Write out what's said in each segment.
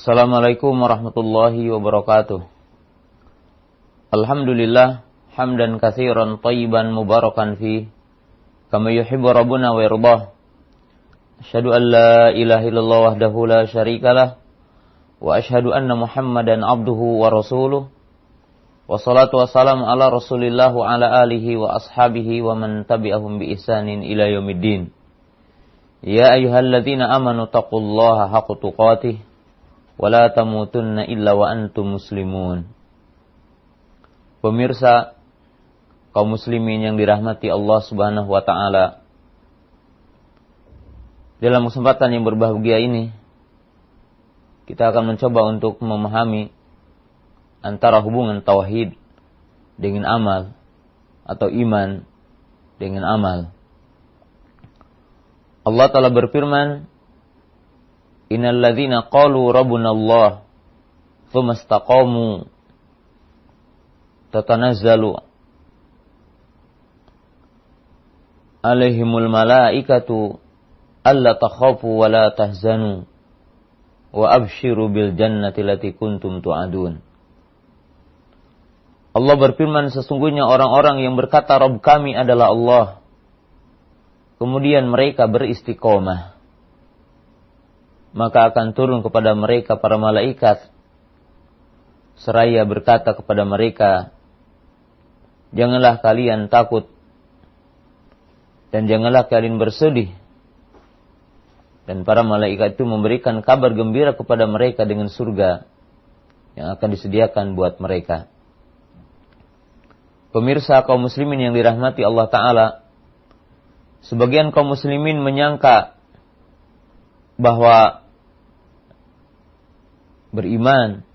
Assalamualaikum warahmatullahi wabarakatuh. Alhamdulillah hamdan katsiran thayyiban mubarakan fi kama yuhibbu rabbuna wa yardah. Asyhadu an la ilaha illallah wahdahu la syarikalah wa asyhadu anna Muhammadan abduhu wa rasuluh. Wassalatu wassalamu ala Rasulillah wa ala alihi wa ashabihi wa man tabi'ahum bi ihsanin ila yaumiddin. Ya ayyuhalladzina amanu taqullaha haqqa tuqatih wa la tamutunna illa wa antum muslimun. Pemirsa kaum muslimin yang dirahmati Allah Subhanahu wa taala, dalam kesempatan yang berbahagia ini kita akan mencoba untuk memahami antara hubungan tauhid dengan amal atau iman dengan amal. Allah Ta'ala berfirman, Innal ladzina qalu rabbuna Allah tsumma istaqamu tatanazzalu alaihimul malaikatu alla takhafu wa la tahzanu wa abshiru bil jannati allati kuntum tu'adun. Allah berfirman, sesungguhnya orang-orang yang berkata Rabb kami adalah Allah, kemudian mereka beristiqomah, maka akan turun kepada mereka para malaikat seraya berkata kepada mereka, janganlah kalian takut dan janganlah kalian bersedih. Dan para malaikat itu memberikan kabar gembira kepada mereka dengan surga yang akan disediakan buat mereka. Pemirsa kaum muslimin yang dirahmati Allah Ta'ala, sebagian kaum muslimin menyangka bahwa beriman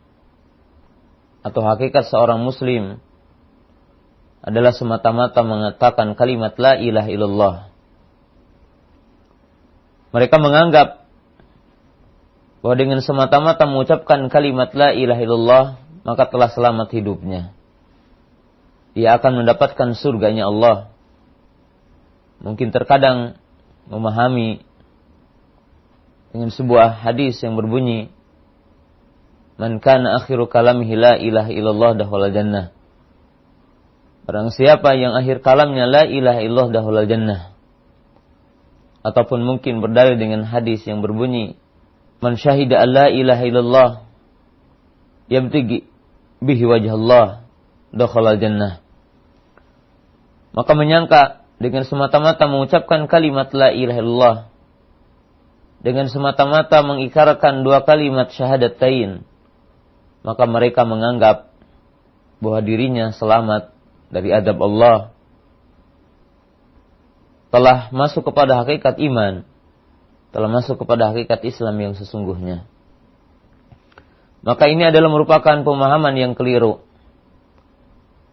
atau hakikat seorang muslim adalah semata-mata mengatakan kalimat la ilaha illallah. Mereka menganggap bahwa dengan semata-mata mengucapkan kalimat la ilaha illallah maka telah selamat hidupnya. Dia akan mendapatkan surganya Allah. Mungkin terkadang memahami dengan sebuah hadis yang berbunyi, Man kana akhiru kalamihi la ilaha illallah dakhala jannah. Barang siapa yang akhir kalamnya la ilaha illallah dakhala jannah. Ataupun mungkin berdalil dengan hadis yang berbunyi, Man syahida an la ilaha illallah yabtaghi bihi wajh Allah dakhala jannah. Maka menyangka dengan semata-mata mengucapkan kalimat la ilaha illallah, dengan semata-mata mengikrarkan dua kalimat syahadatain, maka mereka menganggap bahwa dirinya selamat dari azab Allah, telah masuk kepada hakikat iman, telah masuk kepada hakikat Islam yang sesungguhnya. Maka ini adalah merupakan pemahaman yang keliru.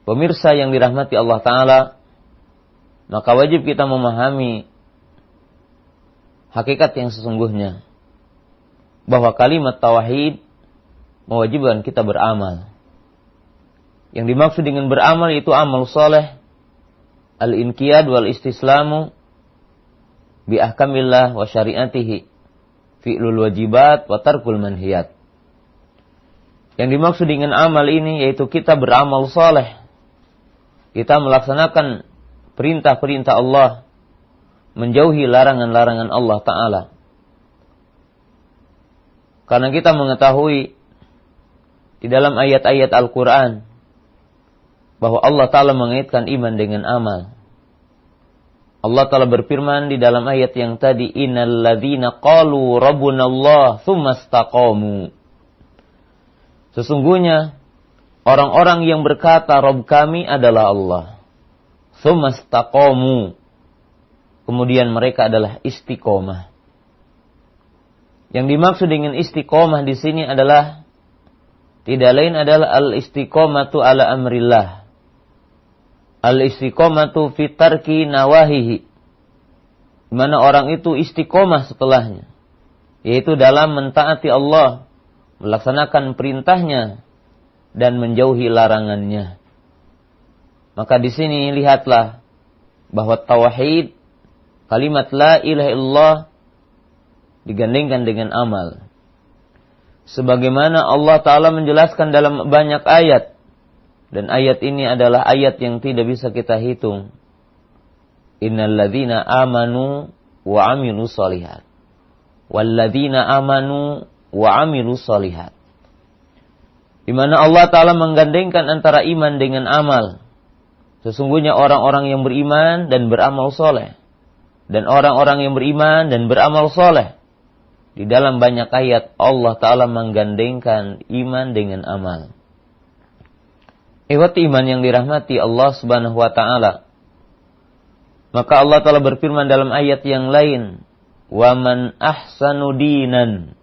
Pemirsa yang dirahmati Allah Ta'ala, maka wajib kita memahami hakikat yang sesungguhnya, bahwa kalimat tauhid mewajibkan kita beramal. Yang dimaksud dengan beramal itu amal soleh, al-inqiyad wal istislamu bi ahkamillah wa syariatihi, fi'lul wajibat wa tarkul manhiyat. Yang dimaksud dengan amal ini yaitu kita beramal soleh, kita melaksanakan perintah-perintah Allah, menjauhi larangan-larangan Allah Ta'ala. Karena kita mengetahui di dalam ayat-ayat Al-Quran bahwa Allah Ta'ala mengaitkan iman dengan amal. Allah Ta'ala berfirman di dalam ayat yang tadi, Innal ladzina qalu rabbuna Allah tsumma istaqamu. Sesungguhnya orang-orang yang berkata Rabb kami adalah Allah, tsumma istaqamu, kemudian mereka adalah istiqomah. Yang dimaksud dengan istiqomah di sini adalah tidak lain adalah al-istiqomatu ala amrillah. Al-istiqomatu fi tarki nawahihi. Di mana orang itu istiqomah setelahnya, yaitu dalam mentaati Allah, melaksanakan perintahnya dan menjauhi larangannya. Maka di sini lihatlah bahwa tauhid, kalimat la ilaha illallah digandengkan dengan amal. sebagaimana Allah Ta'ala menjelaskan dalam banyak ayat. Dan ayat ini adalah ayat yang tidak bisa kita hitung. Innalladzina amanu wa amilu shalihat. Walladzina amanu wa amilu shalihat. Di mana Allah Ta'ala menggandengkan antara iman dengan amal. Sesungguhnya orang-orang yang beriman dan beramal soleh. Dan orang-orang yang beriman dan beramal soleh. Di dalam banyak ayat Allah Ta'ala menggandengkan iman dengan amal. Ikhwati iman yang dirahmati Allah Subhanahu wa Ta'ala. Maka Allah Ta'ala berfirman dalam ayat yang lain, "Wa man ahsanu dinan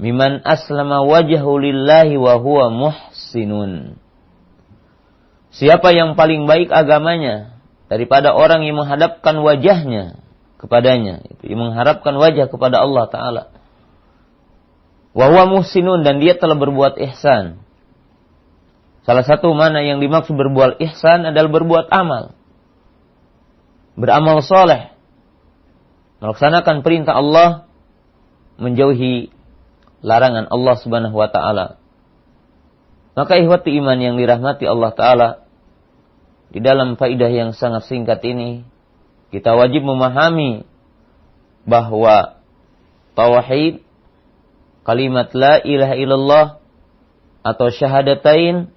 mimman aslama wajhahu lillahi wa huwa muhsinun." Siapa yang paling baik agamanya daripada orang yang menghadapkan wajahnya kepadanya, yang mengharapkan wajah kepada Allah Ta'ala. Wa huwa muhsinun, dan dia telah berbuat ihsan. Salah satu mana yang dimaksud berbuat ihsan adalah berbuat amal. Beramal soleh. Melaksanakan perintah Allah, menjauhi larangan Allah Subhanahu wa Ta'ala. Maka ikhwati iman yang dirahmati Allah Ta'ala, di dalam faidah yang sangat singkat ini, kita wajib memahami bahwa tauhid, kalimat la ilaha illallah atau syahadatain,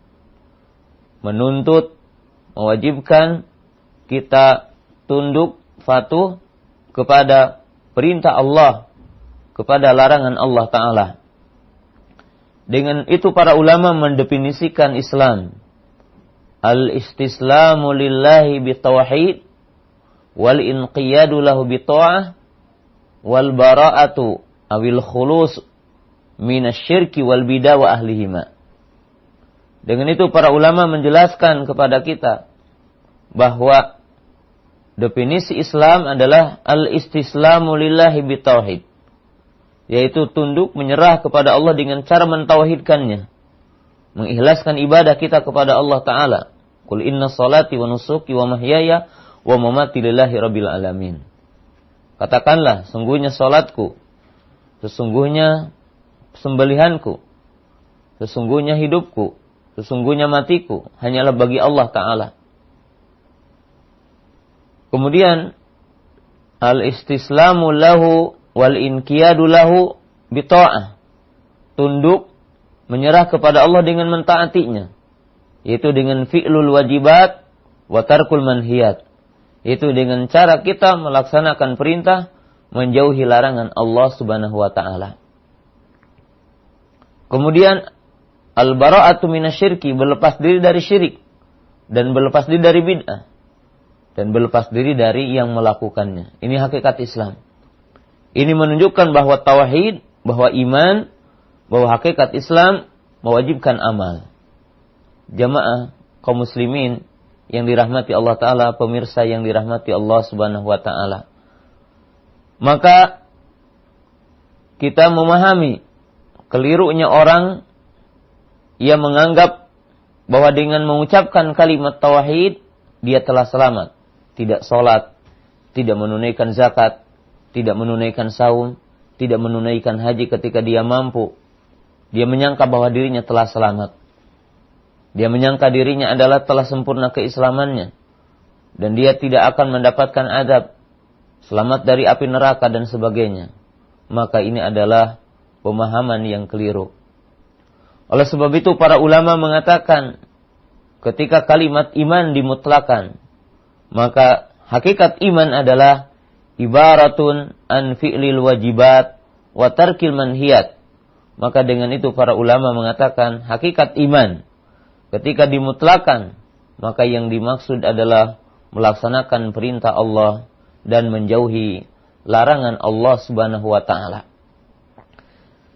menuntut, mewajibkan kita tunduk, patuh kepada perintah Allah, kepada larangan Allah Ta'ala. Dengan itu para ulama mendefinisikan Islam. Al-istislamu lillahi bitawahid, wal inqiyadu lahu bita'ah, wal bara'atu awil khulus minasyirki wal bidah wa ahlihima. Dengan itu para ulama menjelaskan kepada kita bahwa definisi Islam adalah al-istislamu lillahi bitauhid, yaitu tunduk menyerah kepada Allah dengan cara mentauhidkannya, mengikhlaskan ibadah kita kepada Allah Ta'ala. Qul inna salati wa nusuki wa mahyaya wa mamati lillahi rabbil alamin. Katakanlah, sungguhnya salatku, sesungguhnya sembelihanku, sesungguhnya hidupku, sesungguhnya matiku hanyalah bagi Allah Ta'ala. Kemudian al-istislamu lahu wal inqiyadu lahu bita'ah, tunduk menyerah kepada Allah dengan mentaatinya, yaitu dengan fi'lul wajibat wa tarkul manhiyat, yaitu dengan cara kita melaksanakan perintah, menjauhi larangan Allah Subhanahu wa Ta'ala. Kemudian al-bara'atu minasyirki, berlepas diri dari syirik, dan berlepas diri dari bid'ah, dan berlepas diri dari yang melakukannya. Ini hakikat Islam. Ini menunjukkan bahwa tauhid, bahwa iman, bahwa hakikat Islam mewajibkan amal. Jamaah kaum muslimin yang dirahmati Allah Ta'ala, pemirsa yang dirahmati Allah Subhanahu wa Ta'ala. Maka kita memahami kelirunya orang yang menganggap bahwa dengan mengucapkan kalimat tauhid dia telah selamat. Tidak sholat, tidak menunaikan zakat, tidak menunaikan saum, tidak menunaikan haji ketika dia mampu. Dia menyangka bahwa dirinya telah selamat. Dia menyangka dirinya adalah telah sempurna keislamannya. Dan dia tidak akan mendapatkan azab, selamat dari api neraka dan sebagainya. Maka ini adalah pemahaman yang keliru. Oleh sebab itu para ulama mengatakan, ketika kalimat iman dimutlakan, maka hakikat iman adalah ibaratun an fi'lil wajibat wa tarkil manhiyat. Maka dengan itu para ulama mengatakan hakikat iman ketika dimutlakan, maka yang dimaksud adalah melaksanakan perintah Allah dan menjauhi larangan Allah Subhanahu wa Ta'ala.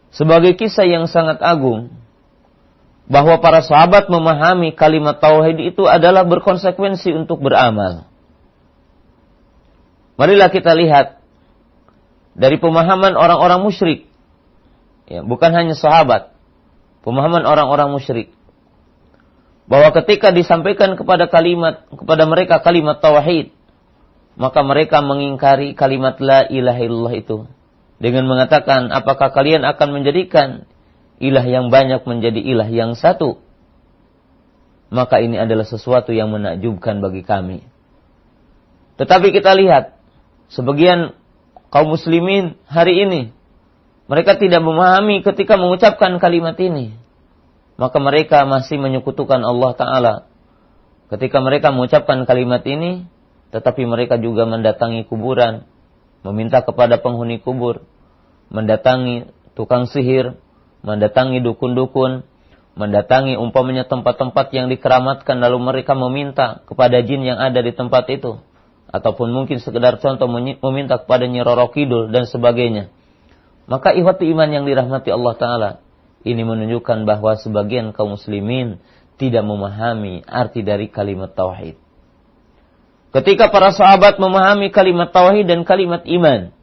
Sebagai kisah yang sangat agung, bahwa para sahabat memahami kalimat tauhid itu adalah berkonsekuensi untuk beramal. Marilah kita lihat dari pemahaman orang-orang musyrik. Ya, bukan hanya sahabat, pemahaman orang-orang musyrik. Bahwa ketika disampaikan kepada mereka kalimat tauhid, maka mereka mengingkari kalimat la ilaha illallah itu dengan mengatakan, apakah kalian akan menjadikan ilah yang banyak menjadi ilah yang satu, maka ini adalah sesuatu yang menakjubkan bagi kami. Tetapi kita lihat, sebagian kaum muslimin hari ini, mereka tidak memahami ketika mengucapkan kalimat ini. Maka mereka masih menyekutukan Allah Ta'ala. Ketika mereka mengucapkan kalimat ini, tetapi mereka juga mendatangi kuburan, meminta kepada penghuni kubur, mendatangi tukang sihir, mendatangi dukun-dukun, mendatangi umpamanya tempat-tempat yang dikeramatkan, lalu mereka meminta kepada jin yang ada di tempat itu. Ataupun mungkin sekedar contoh meminta kepada Nyi Roro Kidul dan sebagainya. Maka ikhwati iman yang dirahmati Allah Ta'ala, ini menunjukkan bahwa sebagian kaum muslimin tidak memahami arti dari kalimat tauhid. Ketika para sahabat memahami kalimat tauhid dan kalimat iman,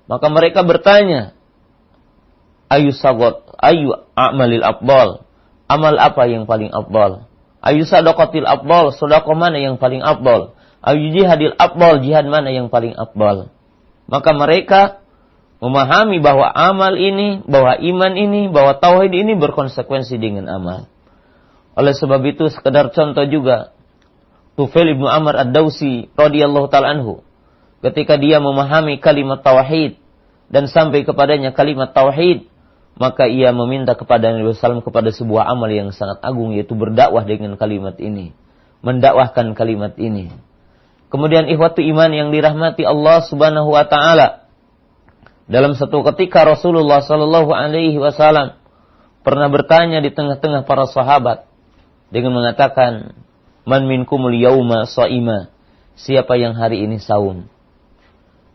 maka mereka bertanya, ayu a'malil afdal, amal apa yang paling afdal? Ayu sadaqatil afdal, sedekah mana yang paling afdal? Ayu jihadil afdal, jihad mana yang paling afdal? Maka mereka memahami bahwa amal ini, bahwa iman ini, bahwa tauhid ini berkonsekuensi dengan amal. Oleh sebab itu, sekedar contoh juga, Tufail ibnu Amr ad-Dawsi radhiyallahu ta'ala anhu, ketika dia memahami kalimat tauhid dan sampai kepadanya kalimat tauhid, maka ia meminta kepada Nabi SAW kepada sebuah amal yang sangat agung, yaitu berdakwah dengan kalimat ini, mendakwahkan kalimat ini. Kemudian ikhwatu iman yang dirahmati Allah Subhanahu wa taala, dalam satu ketika Rasulullah sallallahu alaihi wasallam pernah bertanya di tengah-tengah para sahabat dengan mengatakan, "Man minkumul yauma shaima?" Siapa yang hari ini saum?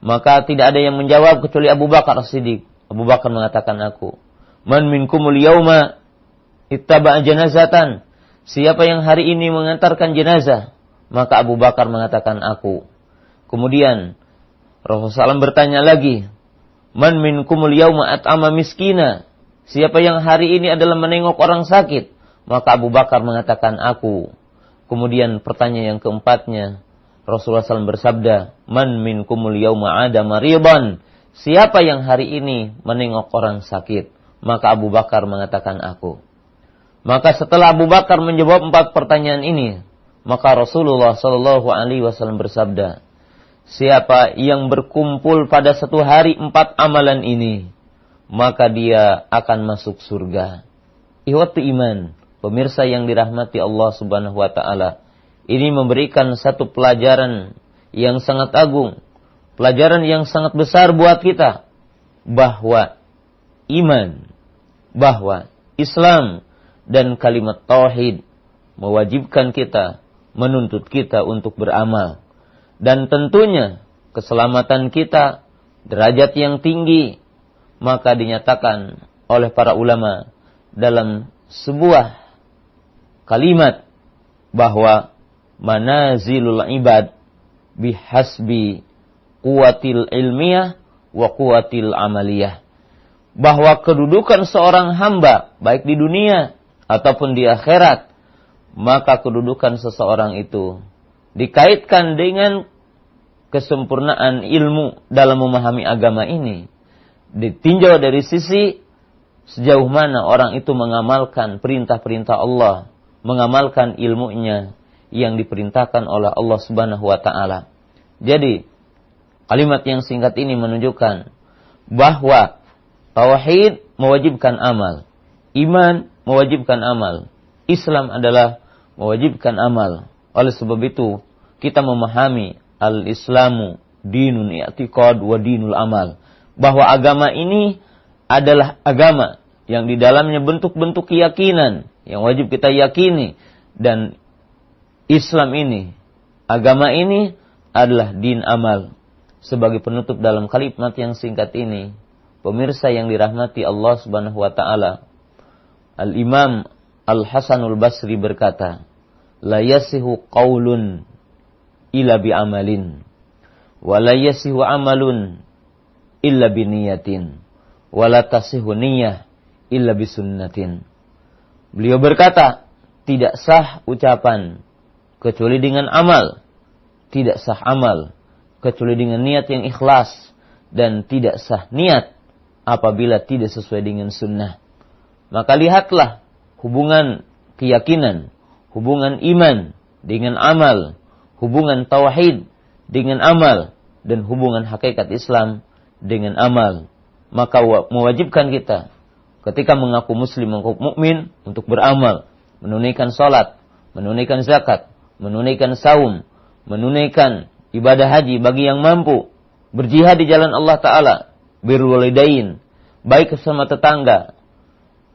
Maka tidak ada yang menjawab kecuali Abu Bakar As-Siddiq. Abu Bakar mengatakan, aku. "Man minkumul yauma ittaba'a janazatan?" Siapa yang hari ini mengantarkan jenazah? Maka Abu Bakar mengatakan, aku. Kemudian Rasulullah SAW bertanya lagi, "Man minkumul yauma at'ama miskina?" Siapa yang hari ini adalah menengok orang sakit? Maka Abu Bakar mengatakan, aku. Kemudian pertanyaan yang keempatnya, Rasulullah SAW bersabda, "Man minkumul yauma 'ada maridan?" Siapa yang hari ini menengok orang sakit? Maka Abu Bakar mengatakan, aku. Maka setelah Abu Bakar menjawab 4 pertanyaan ini, maka Rasulullah SAW bersabda, siapa yang berkumpul pada satu hari 4 amalan ini, maka dia akan masuk surga. Ikhwatu iman, pemirsa yang dirahmati Allah Subhanahu wa taala, ini memberikan satu pelajaran yang sangat agung, pelajaran yang sangat besar buat kita, bahwa iman, bahwa Islam dan kalimat tauhid mewajibkan kita, menuntut kita untuk beramal. Dan tentunya keselamatan kita, derajat yang tinggi, maka dinyatakan oleh para ulama dalam sebuah kalimat bahwa manazilul ibad bihasbi quwwatil ilmiyah wa quwwatil amaliyah. Bahwa kedudukan seorang hamba baik di dunia ataupun di akhirat, maka kedudukan seseorang itu dikaitkan dengan kesempurnaan ilmu dalam memahami agama ini. Ditinjau dari sisi sejauh mana orang itu mengamalkan perintah-perintah Allah, mengamalkan ilmunya yang diperintahkan oleh Allah Subhanahu wa taala. Jadi, kalimat yang singkat ini menunjukkan bahwa tauhid mewajibkan amal, iman mewajibkan amal, Islam adalah mewajibkan amal. Oleh sebab itu, kita memahami al-Islamu dinun i'tiqad wa dinul amal. Bahwa agama ini adalah agama yang di dalamnya bentuk-bentuk keyakinan yang wajib kita yakini. Dan Islam ini, agama ini adalah din amal. Sebagai penutup dalam kalimat yang singkat ini, pemirsa yang dirahmati Allah Subhanahu wa taala, Al-Imam Al-Hasanul Basri berkata, la yasihu qaulun illa bi amalin, wa la yasihu amalun illa bi niyatin, wa la tasihu niyah illa bi sunnatin. Beliau berkata, tidak sah ucapan kecuali dengan amal, tidak sah amal kecuali dengan niat yang ikhlas, dan tidak sah niat apabila tidak sesuai dengan sunnah. Maka lihatlah hubungan keyakinan, hubungan iman dengan amal, hubungan tauhid dengan amal, dan hubungan hakikat Islam dengan amal. Maka mewajibkan kita ketika mengaku muslim, mengaku mukmin, untuk beramal, menunaikan salat, menunaikan zakat, menunaikan saum, menunaikan ibadah haji bagi yang mampu, berjihad di jalan Allah Ta'ala, birrul walidain, baik sama tetangga,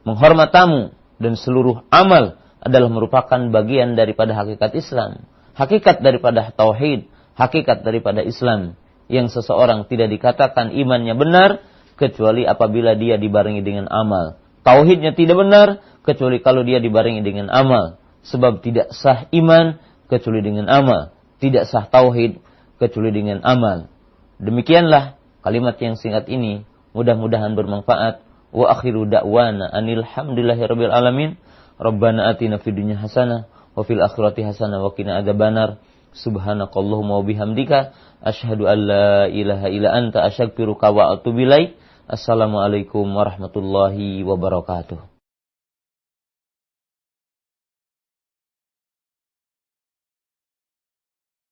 menghormat tamu, dan seluruh amal adalah merupakan bagian daripada hakikat Islam, hakikat daripada tauhid, hakikat daripada Islam, yang seseorang tidak dikatakan imannya benar kecuali apabila dia dibarengi dengan amal. Tauhidnya tidak benar kecuali kalau dia dibarengi dengan amal. Sebab tidak sah iman kecuali dengan amal, tidak sah tauhid kecuali dengan amal. Demikianlah kalimat yang singkat ini, mudah-mudahan bermanfaat. Wa akhiru da'wana anil hamdulillahirabbil alamin. Rabbana atina fid dunya hasanah wa fil akhirati hasanah wa qina adzabannar. Subhanakallahumma wa bihamdika asyhadu an la ilaha illa anta astaghfiruka wa atubu ilaik. Assalamualaikum warahmatullahi wabarakatuh.